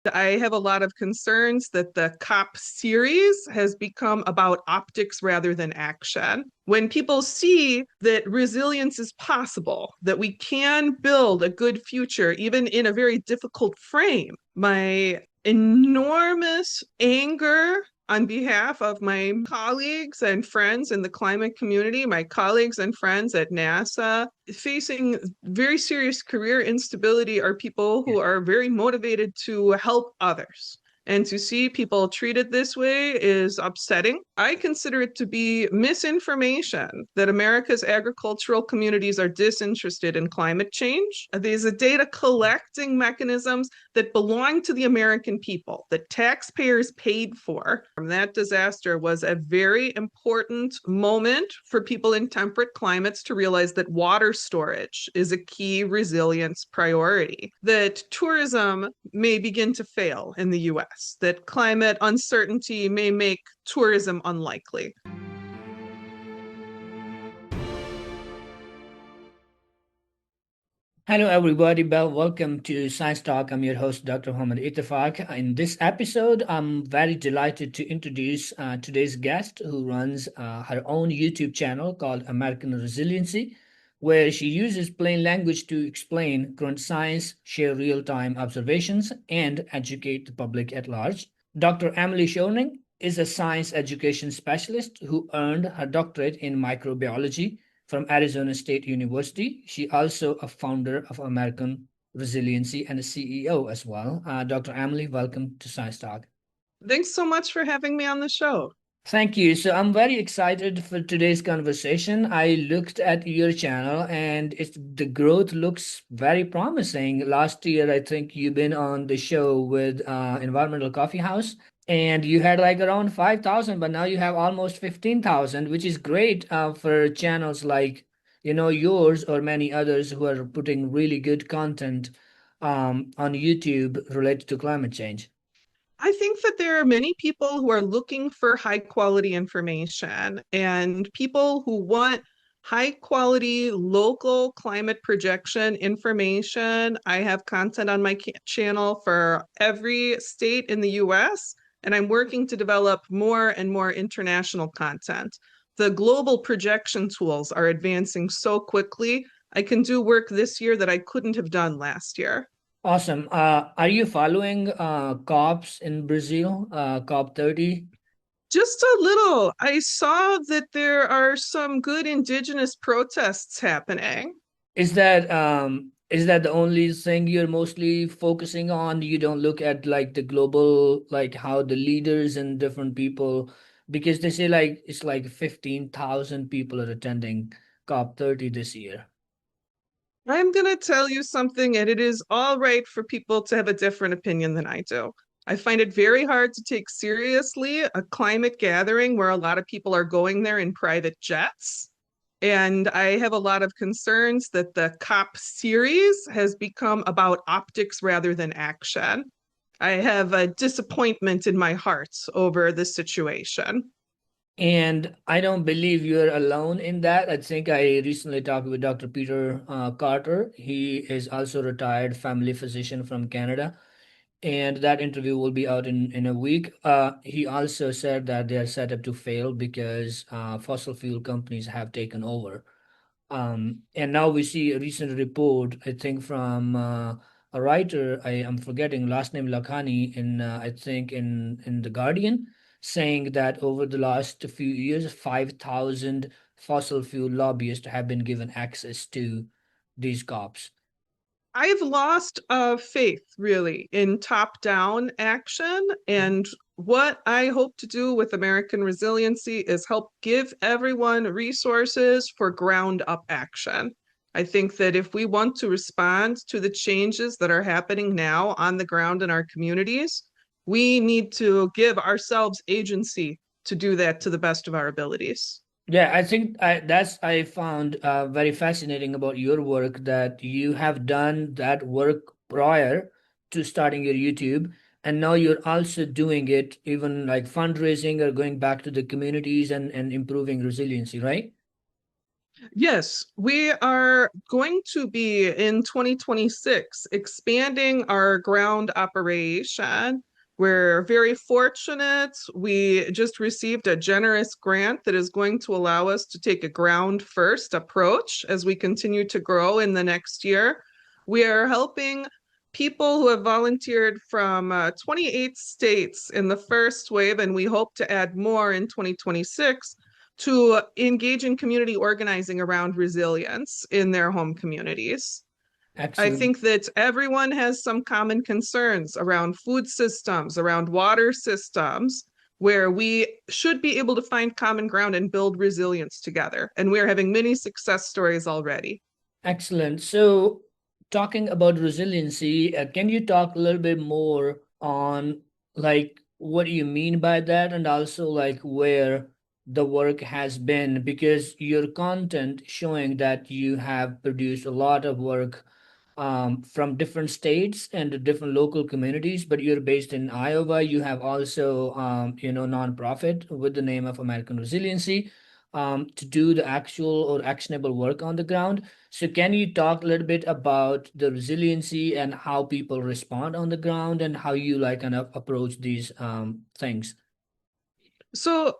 I have a lot of concerns that the COP series has become about optics rather than action. When people see that resilience is possible, that we can build a good future, even in a very difficult frame, my enormous anger on behalf of my colleagues and friends in the climate community, my colleagues and friends at NASA, facing very serious career instability are people who are very motivated to help others. And to see people treated this way is upsetting. I consider it to be misinformation that America's agricultural communities are disinterested in climate change. These are data collecting mechanisms that belong to the American people, that taxpayers paid for. That disaster was a very important moment for people in temperate climates to realize that water storage is a key resilience priority, that tourism may begin to fail in the US, that climate uncertainty may make tourism unlikely. Hello, everybody. Welcome to Science Talk. I'm your host, Dr. Mohammed Ittefaq. In this episode, I'm very delighted to introduce today's guest who runs her own YouTube channel called American Resiliency, where she uses plain language to explain current science, share real time observations, and educate the public at large. Dr. Emily Schoerning is a science education specialist who earned her doctorate in microbiology from Arizona State University. She also a founder of American Resiliency and a CEO as well. Dr. Emily, welcome to Science Talk. Thanks so much for having me on the show. Thank you. So I'm very excited for today's conversation. I looked at your channel and the growth looks very promising. Last year, I think you've been on the show with Environmental Coffee House and you had like around 5,000, but now you have almost 15,000, which is great for channels like, yours or many others who are putting really good content on YouTube related to climate change. I think that there are many people who are looking for high quality information and people who want high quality local climate projection information. I have content on my channel for every state in the US, and I'm working to develop more and more international content. The global projection tools are advancing so quickly. I can do work this year that I couldn't have done last year. Awesome. Are you following COPs in Brazil, COP 30? Just a little. I saw that there are some good indigenous protests happening. Is that the only thing you're mostly focusing on? You don't look at like the global, like how the leaders and different people, because they say like it's like 15,000 people are attending COP 30 this year. I'm going to tell you something, and it is all right for people to have a different opinion than I do. I find it very hard to take seriously a climate gathering where a lot of people are going there in private jets. And I have a lot of concerns that the COP series has become about optics rather than action. I have a disappointment in my heart over this situation. And I don't believe you're alone in that. I think I recently talked with Dr. Peter Carter. He is also retired family physician from Canada. And that interview will be out in a week. He also said that they are set up to fail because fossil fuel companies have taken over. And now we see a recent report, I think, from a writer, I am forgetting last name Lakhani in I think in The Guardian, saying that over the last few years, 5,000 fossil fuel lobbyists have been given access to these cops. I've lost faith really in top down action. And what I hope to do with American Resiliency is help give everyone resources for ground up action. I think that if we want to respond to the changes that are happening now on the ground in our communities, we need to give ourselves agency to do that to the best of our abilities. Yeah, I think I found very fascinating about your work that you have done that work prior to starting your YouTube, and now you're also doing it even like fundraising or going back to the communities and improving resiliency, right? Yes, we are going to be in 2026 expanding our ground operation. We're very fortunate. We just received a generous grant that is going to allow us to take a ground first approach as we continue to grow in the next year. We are helping people who have volunteered from 28 states in the first wave, and we hope to add more in 2026 to engage in community organizing around resilience in their home communities. I Excellent. think that everyone has some common concerns around food systems, around water systems, where we should be able to find common ground and build resilience together. And we're having many success stories already. Excellent. So, talking about resiliency, can you talk a little bit more on like what do you mean by that, and also like where the work has been? Because your content showing that you have produced a lot of work from different states and different local communities, but you're based in Iowa. You have also, nonprofit with the name of American Resiliency, to do the actual or actionable work on the ground. So can you talk a little bit about the resiliency and how people respond on the ground and how you like kind of approach these things? So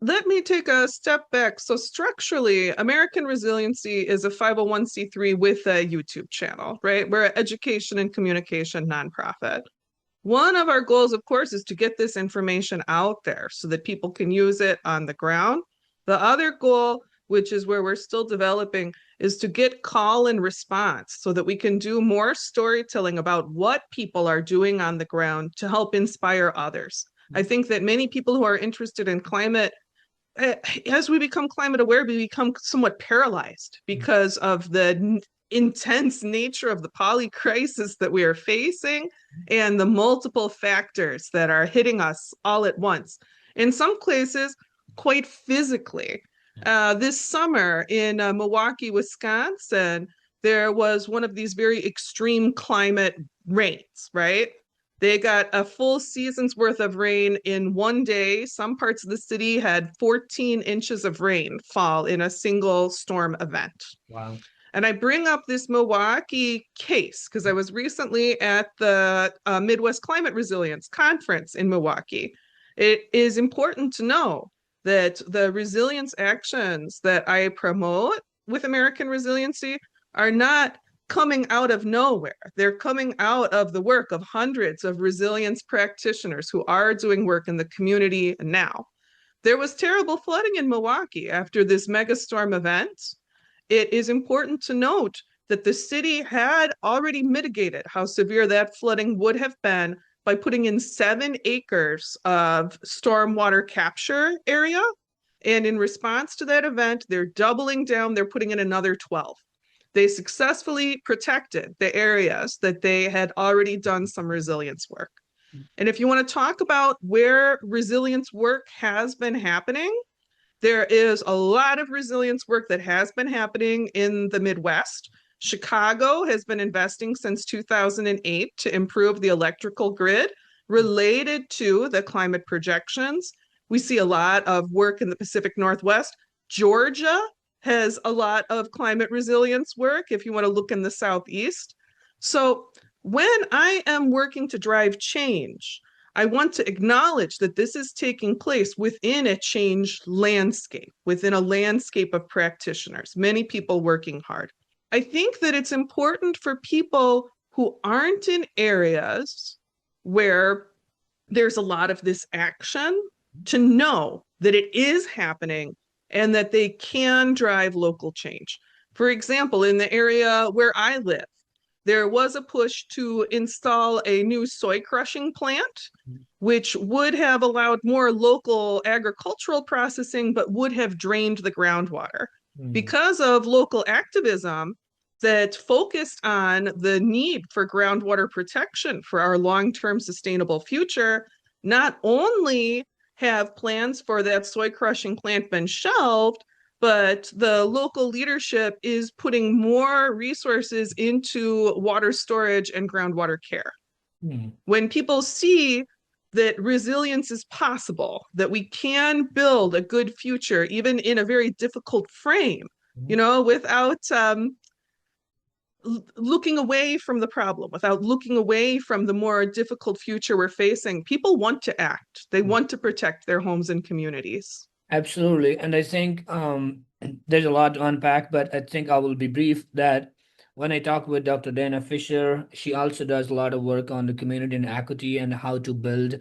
let me take a step back. So structurally, American Resiliency is a 501(c)(3) with a YouTube channel, right? We're an education and communication nonprofit. One of our goals, of course, is to get this information out there so that people can use it on the ground. The other goal, which is where we're still developing, is to get call and response so that we can do more storytelling about what people are doing on the ground to help inspire others. I think that many people who are interested in climate, as we become climate aware, we become somewhat paralyzed because of the intense nature of the poly crisis that we are facing and the multiple factors that are hitting us all at once. In some places, quite physically. This summer in Milwaukee, Wisconsin, there was one of these very extreme climate rains, right? They got a full season's worth of rain in one day. Some parts of the city had 14 inches of rain fall in a single storm event. Wow. And I bring up this Milwaukee case because I was recently at the Midwest Climate Resilience Conference in Milwaukee. It is important to know that the resilience actions that I promote with American Resiliency are not coming out of nowhere. They're coming out of the work of hundreds of resilience practitioners who are doing work in the community now. There was terrible flooding in Milwaukee after this megastorm event. It is important to note that the city had already mitigated how severe that flooding would have been by putting in 7 acres of stormwater capture area. And in response to that event, they're doubling down, they're putting in another 12. They successfully protected the areas that they had already done some resilience work. And if you want to talk about where resilience work has been happening, there is a lot of resilience work that has been happening in the Midwest. Chicago has been investing since 2008 to improve the electrical grid related to the climate projections. We see a lot of work in the Pacific Northwest. Georgia has a lot of climate resilience work if you want to look in the Southeast. So when I am working to drive change, I want to acknowledge that this is taking place within a changed landscape, within a landscape of practitioners, many people working hard. I think that it's important for people who aren't in areas where there's a lot of this action to know that it is happening and that they can drive local change. For example, in the area where I live, there was a push to install a new soy crushing plant, which would have allowed more local agricultural processing, but would have drained the groundwater. Mm. Because of local activism that focused on the need for groundwater protection for our long-term sustainable future, not only have plans for that soy crushing plant been shelved, but the local leadership is putting more resources into water storage and groundwater care. Mm. When people see that resilience is possible, that we can build a good future, even in a very difficult frame, Mhm. without looking away from the problem, without looking away from the more difficult future we're facing. People want to act. They want to protect their homes and communities. Absolutely. And I think there's a lot to unpack, but I think I will be brief that when I talk with Dr. Dana Fisher, she also does a lot of work on the community and equity and how to build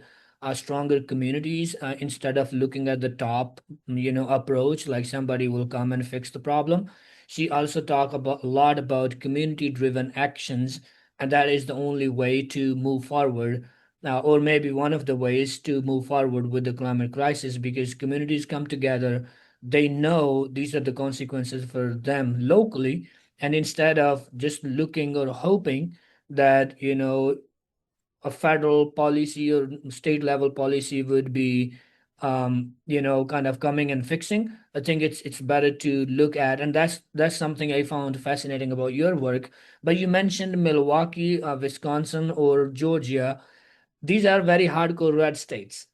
stronger communities instead of looking at the top, approach, like somebody will come and fix the problem. She also talk about a lot about community-driven actions, and that is the only way to move forward or maybe one of the ways to move forward with the climate crisis because communities come together, they know these are the consequences for them locally, and instead of just looking or hoping that a federal policy or state level policy would be kind of coming and fixing. I think it's better to look at, and that's something I found fascinating about your work. But you mentioned Milwaukee, Wisconsin, or Georgia. These are very hardcore red states.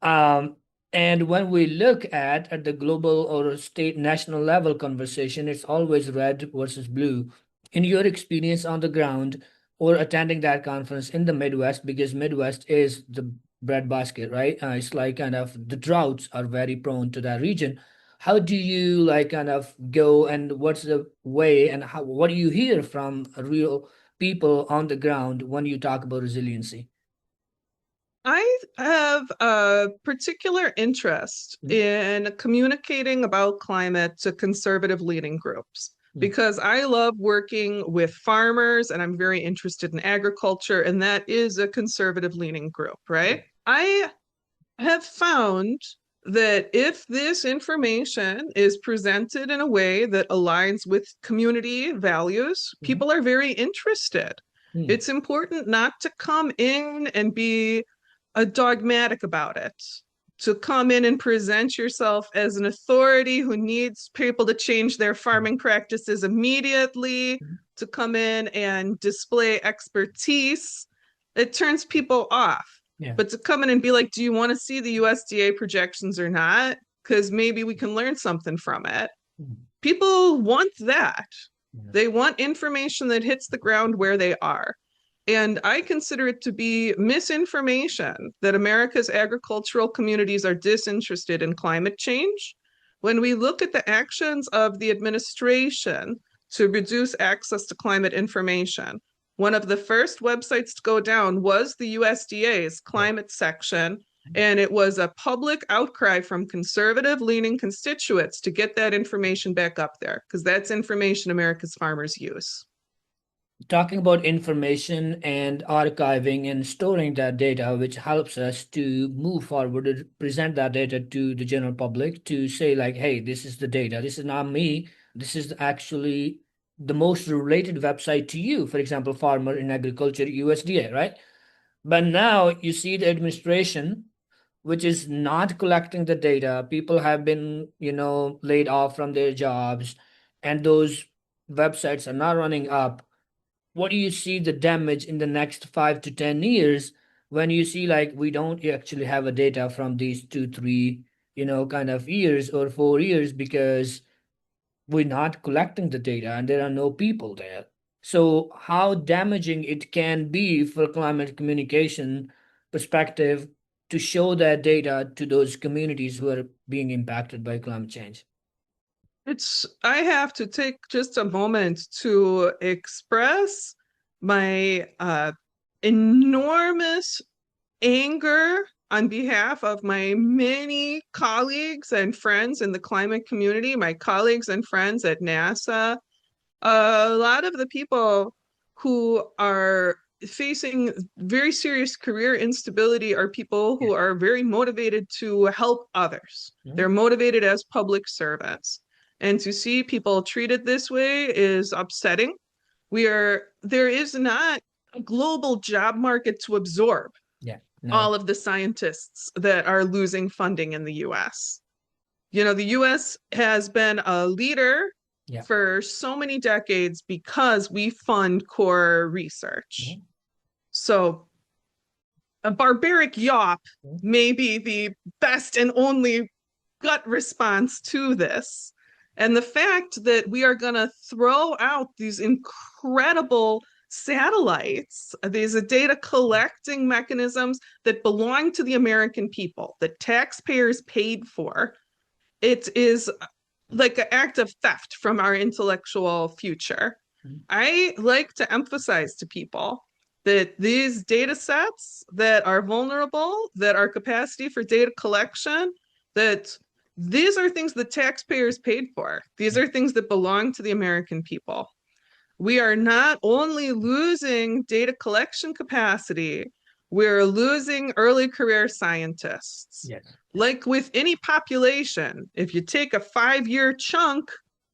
Um, and when we look at the global or state national level conversation, it's always red versus blue. In your experience on the ground or attending that conference in the Midwest, because Midwest is the breadbasket, right? It's like kind of the droughts are very prone to that region. How do you like kind of go and what's the way and what do you hear from real people on the ground when you talk about resiliency? I have a particular interest Mhm. in communicating about climate to conservative leading groups Mhm. because I love working with farmers and I'm very interested in agriculture, and that is a conservative leaning group, Yeah. right? I have found that if this information is presented in a way that aligns with community values, Mhm. people are very interested. Mhm. It's important not to come in and be a dogmatic about it, to come in and present yourself as an authority who needs people to change their farming practices immediately, Mhm. to come in and display expertise. It turns people off. Yeah. But to come in and be like, do you want to see the USDA projections or not? Because maybe we can learn something from it. Mhm. People want that. Yeah. They want information that hits the ground where they are. And I consider it to be misinformation that America's agricultural communities are disinterested in climate change. When we look at the actions of the administration to reduce access to climate information, one of the first websites to go down was the USDA's Yeah. climate section, and it was a public outcry from conservative leaning constituents to get that information back up there because that's information America's farmers use. Talking about information and archiving and storing that data, which helps us to move forward and present that data to the general public to say, like, hey, this is the data. This is not me. This is actually the most related website to you. For example, Farmer in Agriculture, USDA, right? But now you see the administration, which is not collecting the data. People have been, laid off from their jobs, and those websites are not running up. What do you see the damage in the next 5 to 10 years when you see like we don't actually have a data from these 2 3 kind of years or 4 years because we're not collecting the data and there are no people there. So how damaging it can be for climate communication perspective to show that data to those communities who are being impacted by climate change. I have to take just a moment to express my enormous anger on behalf of my many colleagues and friends in the climate community, my colleagues and friends at NASA. A lot of the people who are facing very serious career instability are people Yeah. who are very motivated to help others. Mhm. They're motivated as public servants. And to see people treated this way is upsetting. There is not a global job market to absorb Yeah. No. all of the scientists that are losing funding in the US. The US has been a leader Yeah. for so many decades because we fund core research. Mhm. So a barbaric yawp Mhm. may be the best and only gut response to this. And the fact that we are going to throw out these incredible satellites, these data collecting mechanisms that belong to the American people, that taxpayers paid for, it is like an act of theft from our intellectual future. Mhm. I like to emphasize to people that these data sets that are vulnerable, that are capacity for data collection, that these are things that taxpayers paid for. These Yeah. are things that belong to the American people. We are not only losing data collection capacity, we're losing early career scientists. Yes. Like with any population, if you take a 5 year chunk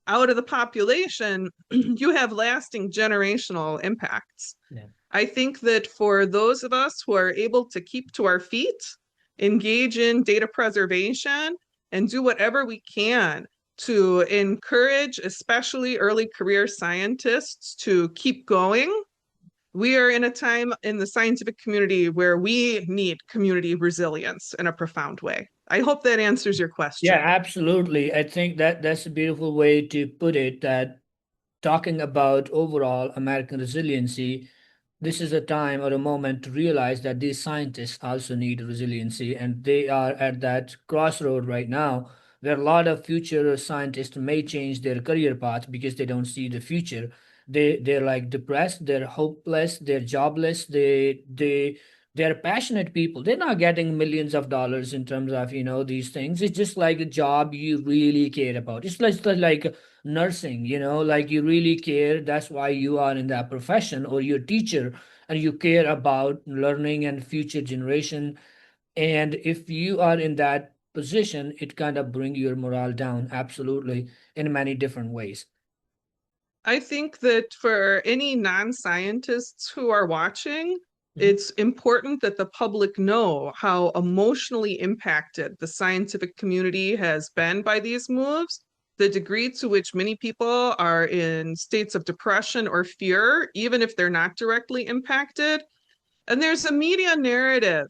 out of the population, you have lasting generational impacts. Yeah. I think that for those of us who are able to keep to our feet, engage in data preservation, and do whatever we can to encourage, especially early career scientists, to keep going, we are in a time in the scientific community where we need community resilience in a profound way. I hope that answers your Yeah, question. absolutely. I think that that's a beautiful way to put it, that talking about overall American resiliency, this is a time or a moment to realize that these scientists also need resiliency, and they are at that crossroad right now where a lot of future scientists may change their career path because they don't see the future. They're like depressed, they're hopeless, they're jobless, they're passionate people. They're not getting millions of dollars in terms of, these things. It's just like a job you really care about. It's like nursing, like you really care. That's why you are in that profession, or you're a teacher and you care about learning and future generation. And if you are in that position, it kind of bring your morale down, absolutely, in many different ways. I think that for any non-scientists who are watching, Mhm. it's important that the public know how emotionally impacted the scientific community has been by these moves, the degree to which many people are in states of depression or fear, even if they're not directly impacted. And there's a media narrative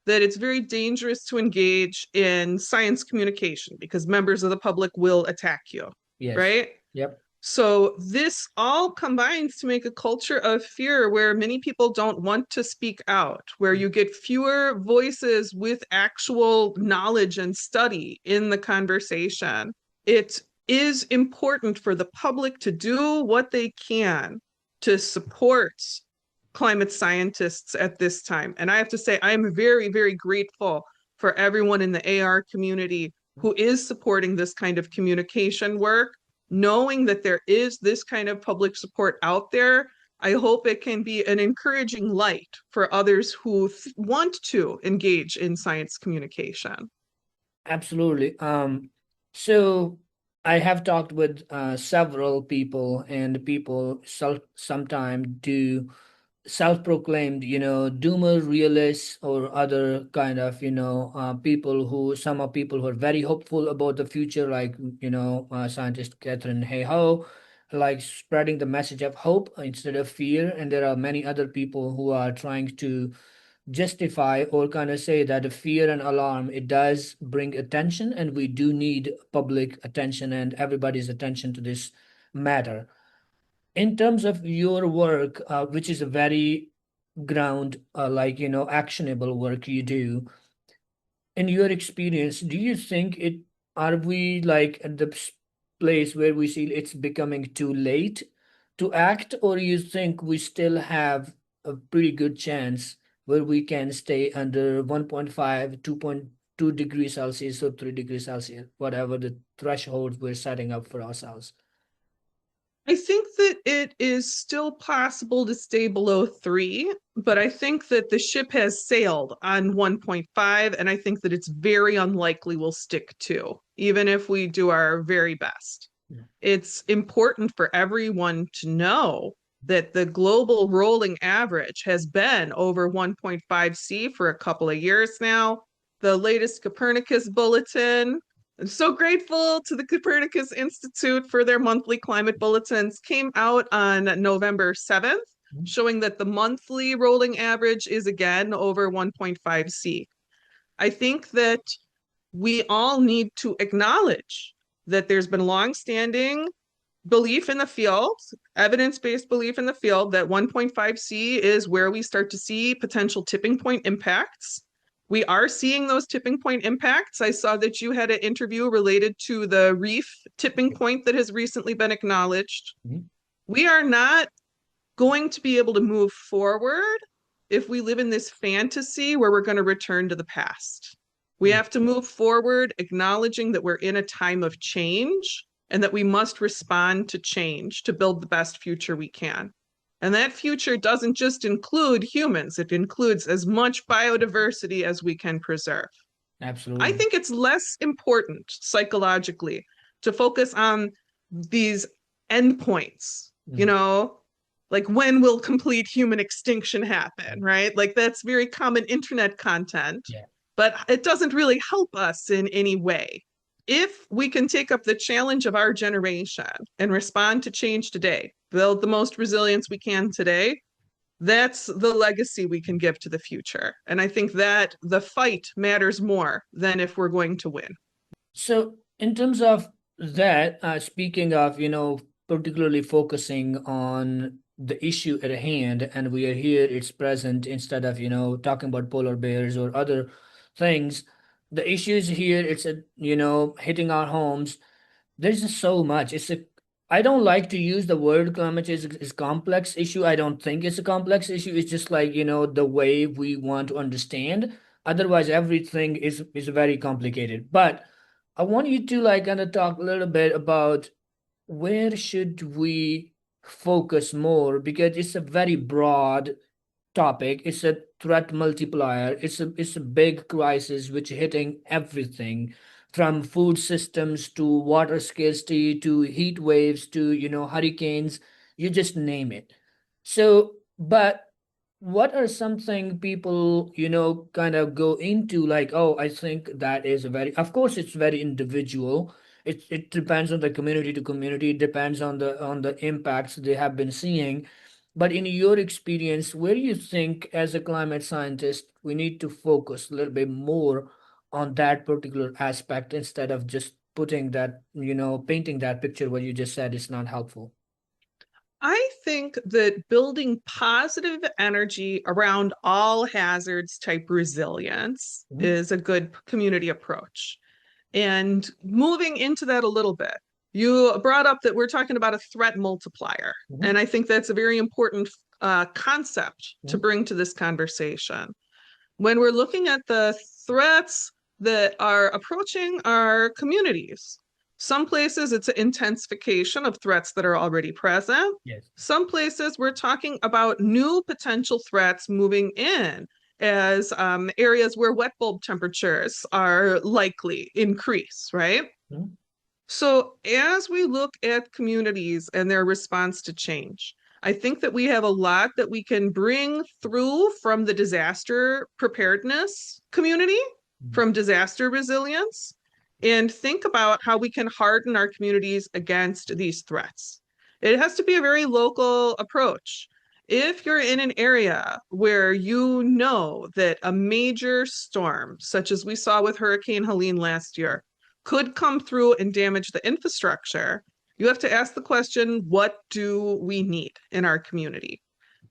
that it's very dangerous to engage in science communication because members of the public will attack you, Yes. right? Yep. So this all combines to make a culture of fear where many people don't want to speak out, where you get fewer voices with actual knowledge and study in the conversation. It is important for the public to do what they can to support climate scientists at this time. And I have to say, I'm very, very grateful for everyone in the AR community who is supporting this kind of communication work, knowing that there is this kind of public support out there. I hope it can be an encouraging light for others who want to engage in science communication. Absolutely. So I have talked with several people, and people sometimes do self-proclaimed, doomer realists, or other kind of, people who, some are people who are very hopeful about the future, like, scientist Catherine Hayhoe, like spreading the message of hope instead of fear. And there are many other people who are trying to justify or kind of say that the fear and alarm, it does bring attention, and we do need public attention and everybody's attention to this matter. In terms of your work, which is a very ground, like, actionable work you do, in your experience, do you think it, are we like at the place where we see it's becoming too late to act, or you think we still have a pretty good chance where we can stay under 1.5, 2.2 degrees Celsius or 3 degrees Celsius, whatever the thresholds we're setting up for ourselves? I think that it is still possible to stay below 3, but I think that the ship has sailed on 1.5, and I think that it's very unlikely we'll stick to, even if we do our very best. Yeah. It's important for everyone to know that the global rolling average has been over 1.5 C for a couple of years now. The latest Copernicus bulletin, I'm so grateful to the Copernicus Institute for their monthly climate bulletins, came out on November 7th, Mhm. showing that the monthly rolling average is again over 1.5 C. I think that we all need to acknowledge that there's been longstanding belief in the field, evidence-based belief in the field, that 1.5C is where we start to see potential tipping point impacts. We are seeing those tipping point impacts. I saw that you had an interview related to the reef tipping point that has recently been acknowledged. Mhm. We are not going to be able to move forward if we live in this fantasy where we're going to return to the past. We have to move forward, acknowledging that we're in a time of change and that we must respond to change to build the best future we can. And that future doesn't just include humans, it includes as much biodiversity as we can preserve. I Absolutely. think it's less important psychologically to focus on these endpoints, Mm. like when will complete human extinction happen, right? Like that's very common internet content, Yeah. but it doesn't really help us in any way. If we can take up the challenge of our generation and respond to change today, build the most resilience we can today, that's the legacy we can give to the future. And I think that the fight matters more than if we're going to win. So, in terms of that, speaking of, particularly focusing on the issue at hand, and we are here, it's present, instead of, talking about polar bears or other things, the issues here, it's, hitting our homes. There's just so much. I don't like to use the word climate change is complex issue. I don't think it's a complex issue. It's just like, the way we want to understand. Otherwise, everything is very complicated. But I want you to like kind of talk a little bit about where should we focus more, because it's a very broad topic. It's a threat multiplier. It's a big crisis which hitting everything from food systems to water scarcity to heat waves to hurricanes. You just name it. So, but what are something people kind of go into like, oh, I think that is a very, of course it's very individual. It depends on the community to community. It depends on the impacts they have been seeing. But in your experience, where do you think, as a climate scientist, we need to focus a little bit more on that particular aspect instead of just putting that, painting that picture what you just said is not helpful? I think that building positive energy around all hazards type resilience Mhm. is a good community approach. And moving into that a little bit, you brought up that we're talking about a threat multiplier. Mhm. And I think that's a very important concept to Mhm. bring to this conversation. When we're looking at the threats that are approaching our communities, some places it's an intensification of threats that are already present. Yes. Some places we're talking about new potential threats moving in as areas where wet bulb temperatures are likely increase, right? Mhm. So, as we look at communities and their response to change, I think that we have a lot that we can bring through from the disaster preparedness community, Mhm. from disaster resilience, and think about how we can harden our communities against these threats. It has to be a very local approach. If you're in an area where you know that a major storm, such as we saw with Hurricane Helene last year, could come through and damage the infrastructure, you have to ask the question, what do we need in our community?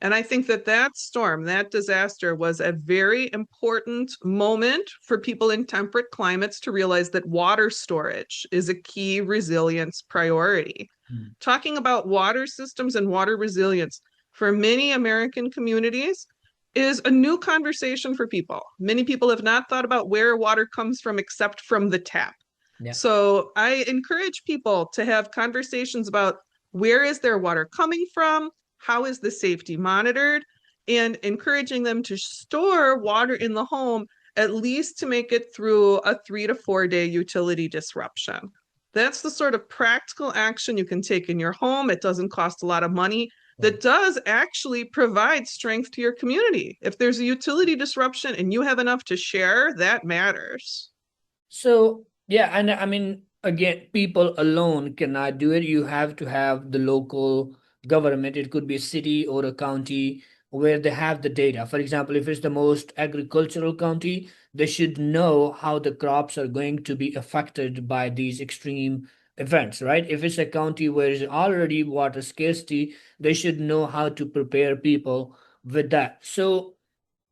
And I think that that storm, that disaster was a very important moment for people in temperate climates to realize that water storage is a key resilience priority. Mhm. Talking about water systems and water resilience for many American communities is a new conversation for people. Many people have not thought about where water comes from except from the tap. Yeah. So I encourage people to have conversations about where is their water coming from, how is the safety monitored, and encouraging them to store water in the home at least to make it through a 3 to 4 day utility disruption. That's the sort of practical action you can take in your home. It doesn't cost a lot of money. Right. That does actually provide strength to your community. If there's a utility disruption and you have enough to share, that matters. So, yeah, and I mean, again, people alone cannot do it. You have to have the local government. It could be a city or a county where they have the data. For example, if it's the most agricultural county, they should know how the crops are going to be affected by these extreme events, right? If it's a county where there's already water scarcity, they should know how to prepare people with that. So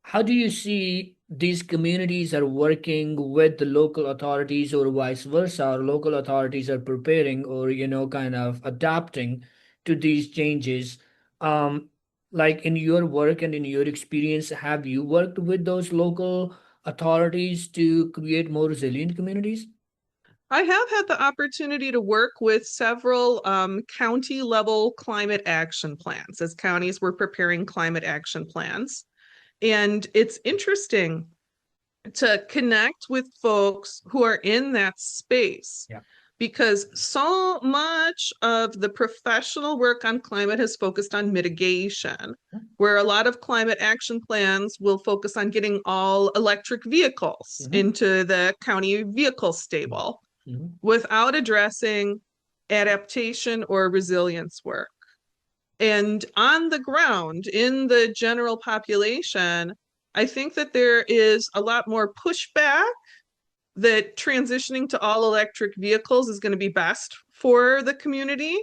how do you see these communities are working with the local authorities or vice versa, or local authorities are preparing or, kind of adapting to these changes? Um, like in your work and in your experience, have you worked with those local authorities to create more resilient communities? I have had the opportunity to work with several county level climate action plans as counties were preparing climate action plans. And it's interesting to connect with folks who are in that space Yeah. because so much of the professional work on climate has focused on mitigation, where a lot of climate action plans will focus on getting all electric vehicles Mm-hmm. into the county vehicle stable Mm-hmm. without addressing adaptation or resilience work. And on the ground, in the general population, I think that there is a lot more pushback that transitioning to all electric vehicles is going to be best for the community.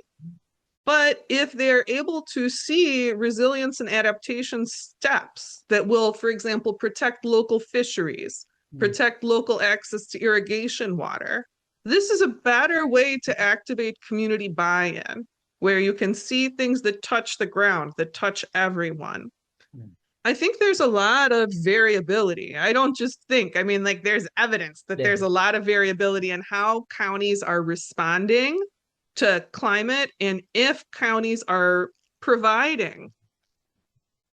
But if they're able to see resilience and adaptation steps that will, for example, protect local fisheries, protect local access to irrigation water, this is a better way to activate community buy-in, where you can see things that touch the ground, that touch everyone. Mm-hmm. I think there's a lot of variability. I don't just think, I mean, like, there's evidence that there's a lot of variability in how counties are responding to climate and if counties are providing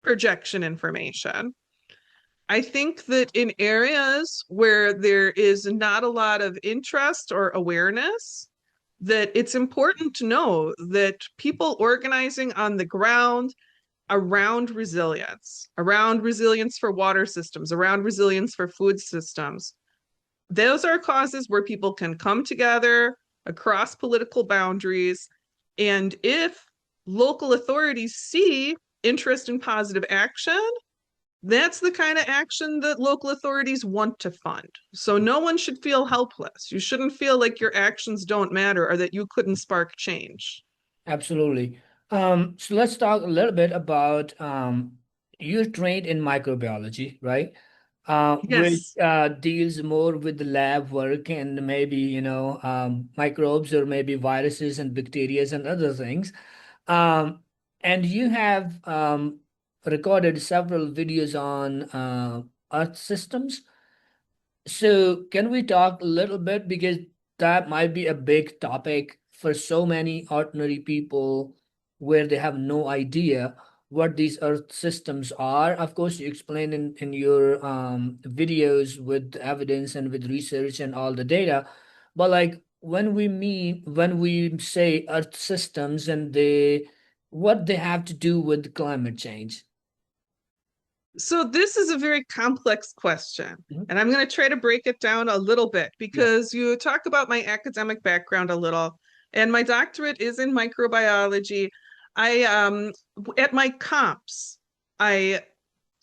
projection information. I think that in areas where there is not a lot of interest or awareness, that it's important to know that people organizing on the ground around resilience for water systems, around resilience for food systems, those are causes where people can come together across political boundaries. And if local authorities see interest in positive action, that's the kind of action that local authorities want to fund. So no one should feel helpless. You shouldn't feel like your actions don't matter or that you couldn't spark change. Absolutely. So let's talk a little bit about you're trained in microbiology, right? Which Yes. deals more with the lab work and maybe, microbes or maybe viruses and bacteria and other things. Um, and you have recorded several videos on Earth systems. So, can we talk a little bit because that might be a big topic for so many ordinary people where they have no idea what these earth systems are. Of course, you explain in your videos with evidence and with research and all the data, but like when we say earth systems and what they have to do with climate change. So this is a very complex question, Mhm. and I'm going to try to break it down a little bit Yeah. because you talk about my academic background a little, and my doctorate is in microbiology. I at my comps, I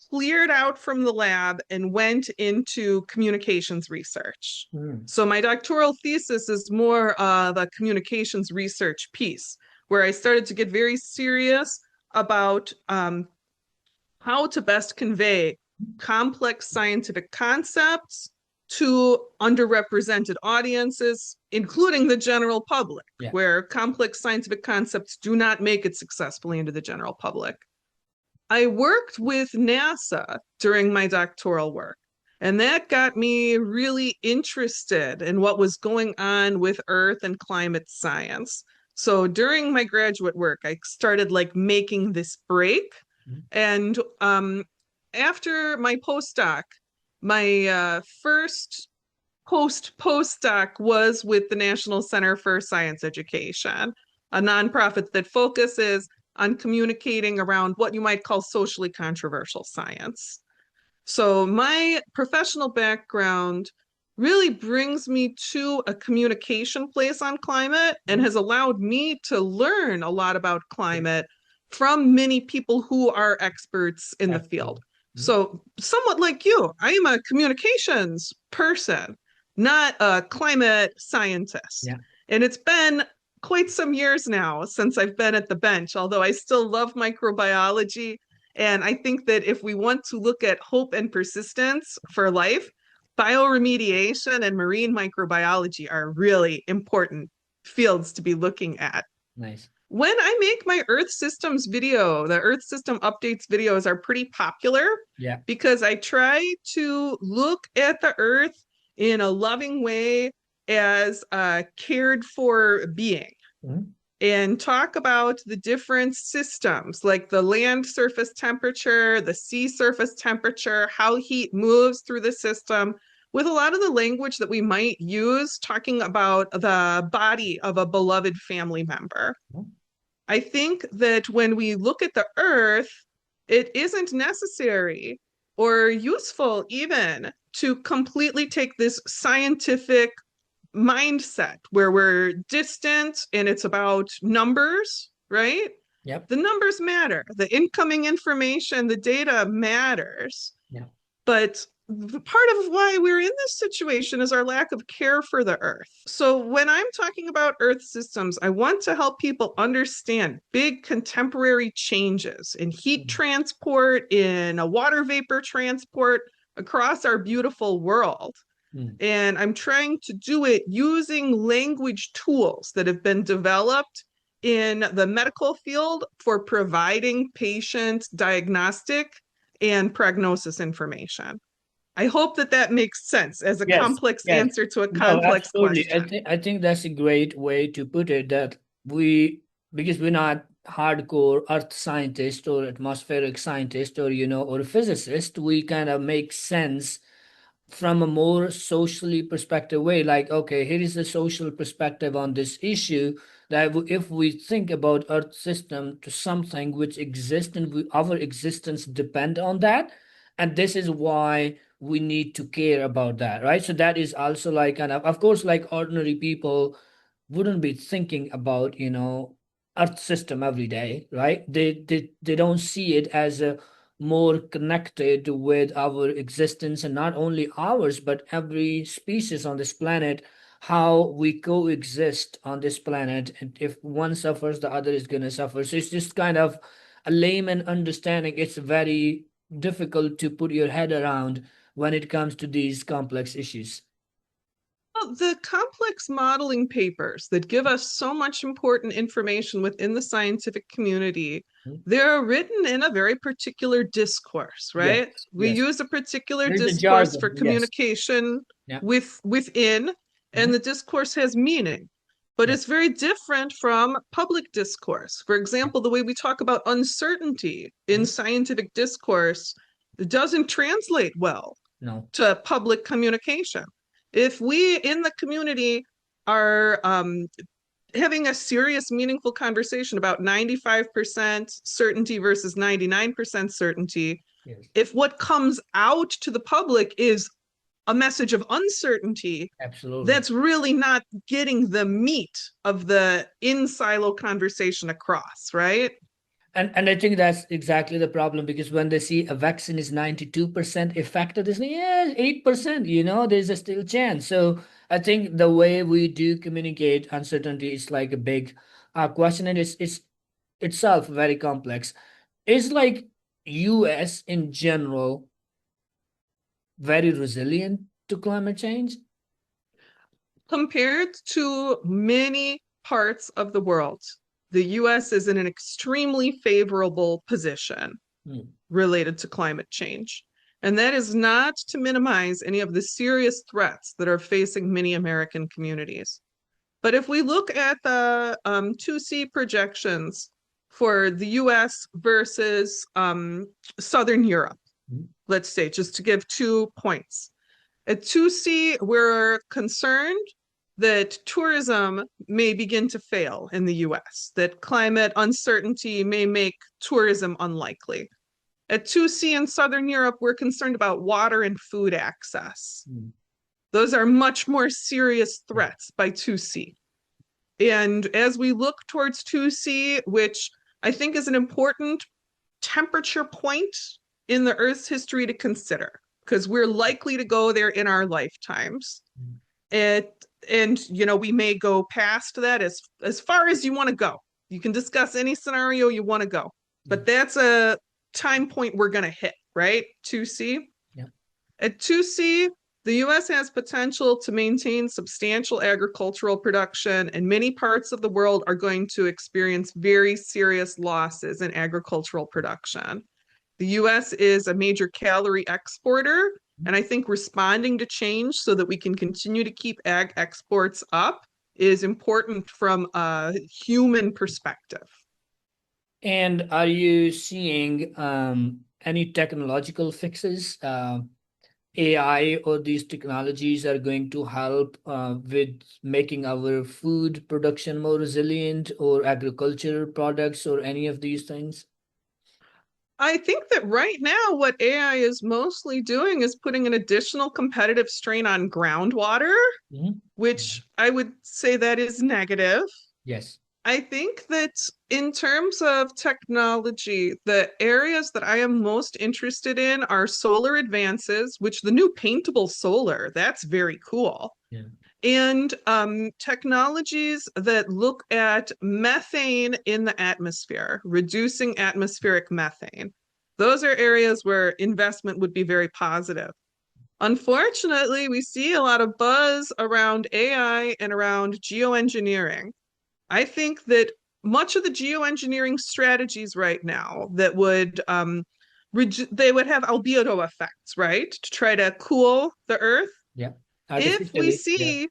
cleared out from the lab and went into communications research. Mm. So my doctoral thesis is more the communications research piece, where I started to get very serious about how to best convey complex scientific concepts to underrepresented audiences, including the general public, Yeah. where complex scientific concepts do not make it successfully into the general public. I worked with NASA during my doctoral work, and that got me really interested in what was going on with Earth and climate science. So during my graduate work, I started like making this break. Mhm. And after my postdoc, my first postdoc was with the National Center for Science Education, a nonprofit that focuses on communicating around what you might call socially controversial science. So my professional background really brings me to a communication place on climate and has allowed me to learn a lot about climate from many people who are experts in the field. Absolutely. Mhm. So, somewhat like you, I am a communications person, not a climate scientist. Yeah. And it's been quite some years now since I've been at the bench, although I still love microbiology. And I think that if we want to look at hope and persistence for life, bioremediation and marine microbiology are really important fields to be looking at. Nice. When I make my Earth Systems video, the Earth System Updates videos are pretty popular Yeah. because I try to look at the Earth in a loving way as a cared for being Mhm. and talk about the different systems like the land surface temperature, the sea surface temperature, how heat moves through the system, with a lot of the language that we might use talking about the body of a beloved family member. Mhm. I think that when we look at the Earth, it isn't necessary or useful even to completely take this scientific mindset where we're distant and it's about numbers, right? Yep. The numbers matter. The incoming information, the data matters. Yeah. But part of why we're in this situation is our lack of care for the earth. So when I'm talking about earth systems, I want to help people understand big contemporary changes in heat transport, in a water vapor transport across our beautiful world. Mm. And I'm trying to do it using language tools that have been developed in the medical field for providing patient diagnostic and prognosis information. I hope that that makes sense as a Yes. complex Yes. answer to a No, complex absolutely. question. I think that's a great way to put it, that we, because we're not hardcore earth scientists or atmospheric scientists or, or physicists, we kind of make sense from a more socially perspective way. Like, okay, here is the social perspective on this issue, that if we think about earth system to something which exists and our existence depend on that, and this is why we need to care about that, right? So that is also like kind of course, like ordinary people wouldn't be thinking about, earth system every day, right? They don't see it as a more connected with our existence, and not only ours but every species on this planet, how we coexist on this planet, and if one suffers the other is going to suffer. So it's just kind of a layman understanding. It's very difficult to put your head around when it comes to these complex issues. Well, the complex modeling papers that give us so much important information within the scientific community, Hmm? they're written in a very particular discourse, Yes, right? We yes. use a particular There's a discourse jargon. for Yes. communication Yeah. within, and Mhm. the discourse has meaning. But Yeah. it's very different from public discourse. For Yeah. example, the way we talk about uncertainty in Mhm. scientific discourse doesn't translate well No. to public communication. If we in the community are having a serious, meaningful conversation about 95% certainty versus 99% certainty, Yes. if what comes out to the public is a message of uncertainty, Absolutely. that's really not getting the meat of the in silo conversation across, right? And I think that's exactly the problem, because when they see a vaccine is 92% effective, they say, yeah, 8%, there's a still chance. So I think the way we do communicate uncertainty is like a big question, and it's itself very complex. Is like US in general very resilient to climate change? Compared to many parts of the world, the US is in an extremely favorable position Hmm. related to climate change. And that is not to minimize any of the serious threats that are facing many American communities. But if we look at the 2C projections for the US versus Southern Europe, Hmm. let's say, just to give 2 points. At 2C, we're concerned that tourism may begin to fail in the US, that climate uncertainty may make tourism unlikely. At 2C in Southern Europe, we're concerned about water and food access. Hmm. Those are much more serious threats by 2C. And as we look towards 2C, which I think is an important temperature point in the Earth's history to consider, because we're likely to go there in our lifetimes. Hmm. It and we may go past that as far as you want to go. You can discuss any scenario you want to go, Yeah. but that's a time point we're going to hit, right? 2C. Yeah. At 2C, the US has potential to maintain substantial agricultural production, and many parts of the world are going to experience very serious losses in agricultural production. The US is a major calorie exporter, and I think responding to change so that we can continue to keep ag exports up is important from a human perspective. And are you seeing any technological fixes? AI or these technologies are going to help with making our food production more resilient, or agriculture products, or any of these things? I think that right now, what AI is mostly doing is putting an additional competitive strain on groundwater, Mhm. which I would say that is negative. Yes. I think that in terms of technology, the areas that I am most interested in are solar advances, which the new paintable solar, that's very cool. Yeah. And technologies that look at methane in the atmosphere, reducing atmospheric methane. Those are areas where investment would be very positive. Unfortunately, we see a lot of buzz around AI and around geoengineering. I think that much of the geoengineering strategies right now that would they would have albedo effects, right, to try to cool the earth. Yeah. If we Artificially. Yeah. see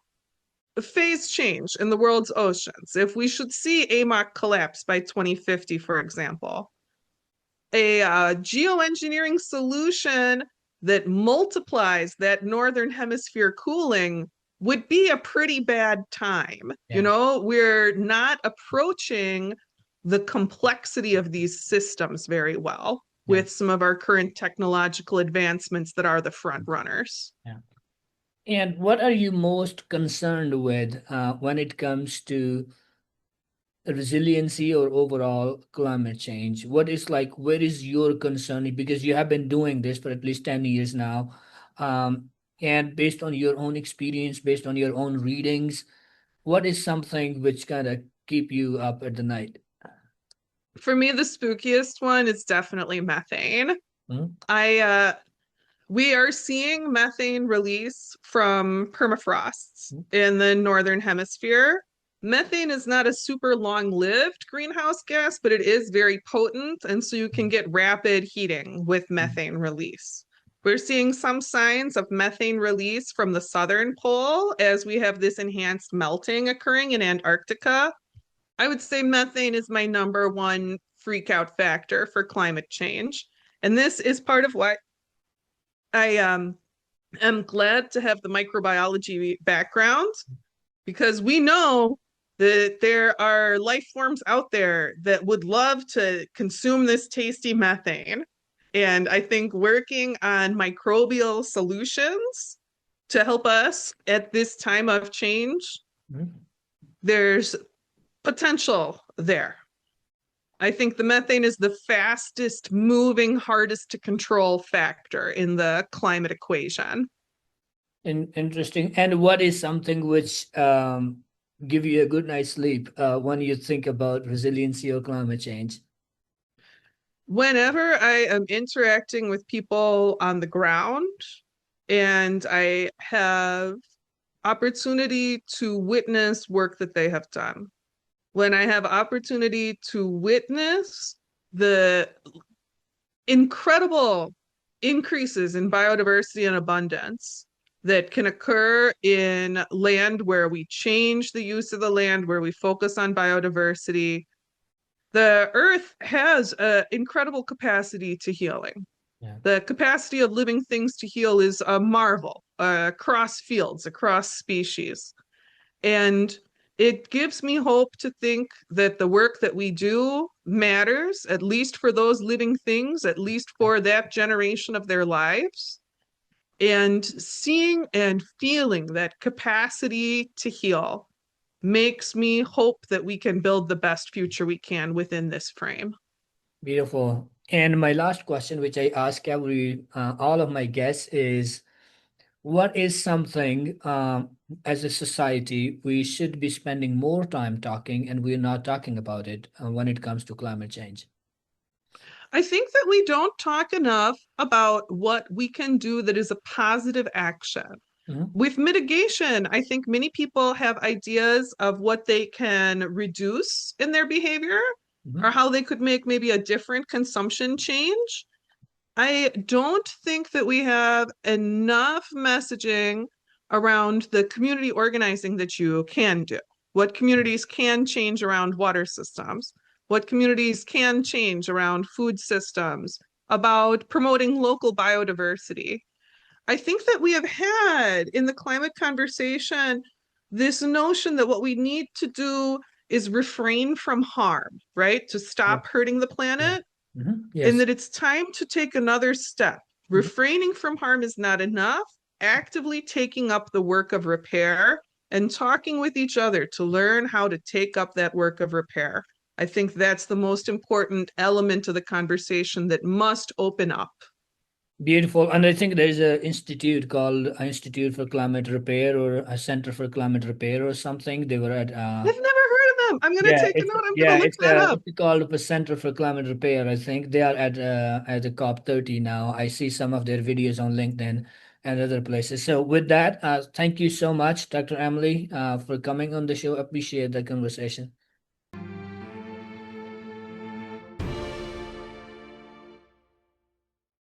a phase change in the world's oceans, if we should see AMOC collapse by 2050, for example, a geoengineering solution that multiplies that northern hemisphere cooling would be a pretty bad time. Yeah. We're not approaching the complexity of these systems very well Yeah. with some of our current technological advancements that are the front runners. Yeah. And what are you most concerned with when it comes to resiliency or overall climate change? What is like, where is your concern? Because you have been doing this for at least 10 years now. Um, and based on your own experience, based on your own readings, what is something which kind of keep you up at the night? For me, the spookiest one is definitely methane. Hmm? I We are seeing methane release from permafrosts in the northern hemisphere. Methane is not a super long-lived greenhouse gas, but it is very potent, and so you can get rapid heating with methane release. We're seeing some signs of methane release from the southern pole as we have this enhanced melting occurring in Antarctica. I would say methane is my number one freak out factor for climate change. And this is part of why I am glad to have the microbiology background, because we know that there are life forms out there that would love to consume this tasty methane. And I think working on microbial solutions to help us at this time of change, Mhm. there's potential there. I think the methane is the fastest moving, hardest to control factor in the climate equation. Interesting. And what is something which give you a good night's sleep when you think about resiliency or climate change? Whenever I am interacting with people on the ground and I have opportunity to witness work that they have done, when I have opportunity to witness the incredible increases in biodiversity and abundance that can occur in land where we change the use of the land, where we focus on biodiversity, the earth has an incredible capacity to healing. Yeah. The capacity of living things to heal is a marvel across fields, across species. And it gives me hope to think that the work that we do matters, at least for those living things, at least for that generation of their lives. And seeing and feeling that capacity to heal makes me hope that we can build the best future we can within this frame. Beautiful. And my last question, which I ask every all of my guests, is What is something as a society we should be spending more time talking and we're not talking about it when it comes to climate change? I think that we don't talk enough about what we can do that is a positive action. Mhm, With mitigation, I think many people have ideas of what they can reduce in their behavior or mhm. how they could make maybe a different consumption change. I don't think that we have enough messaging around the community organizing that you can do. What communities can change around water systems, what communities can change around food systems, about promoting local biodiversity. I think that we have had in the climate conversation this notion that what we need to do is refrain from harm, right? To Yeah, stop hurting the yeah. planet, and Yes. that it's time to take another step. Mhm. Refraining from harm is not enough. Actively taking up the work of repair and talking with each other to learn how to take up that work of repair. I think that's the most important element of the conversation that must open up. Beautiful. And I think there's an institute called Institute for Climate Repair or a Center for Climate Repair or something. They were at I've never heard of them. I'm going to take a note. I'm going to look that up. it's called the Center for Climate Repair. I think they are at the COP 30 now. I see some of their videos on LinkedIn and other places. So with that, thank you so much, Dr. Emily, for coming on the show. Appreciate the conversation.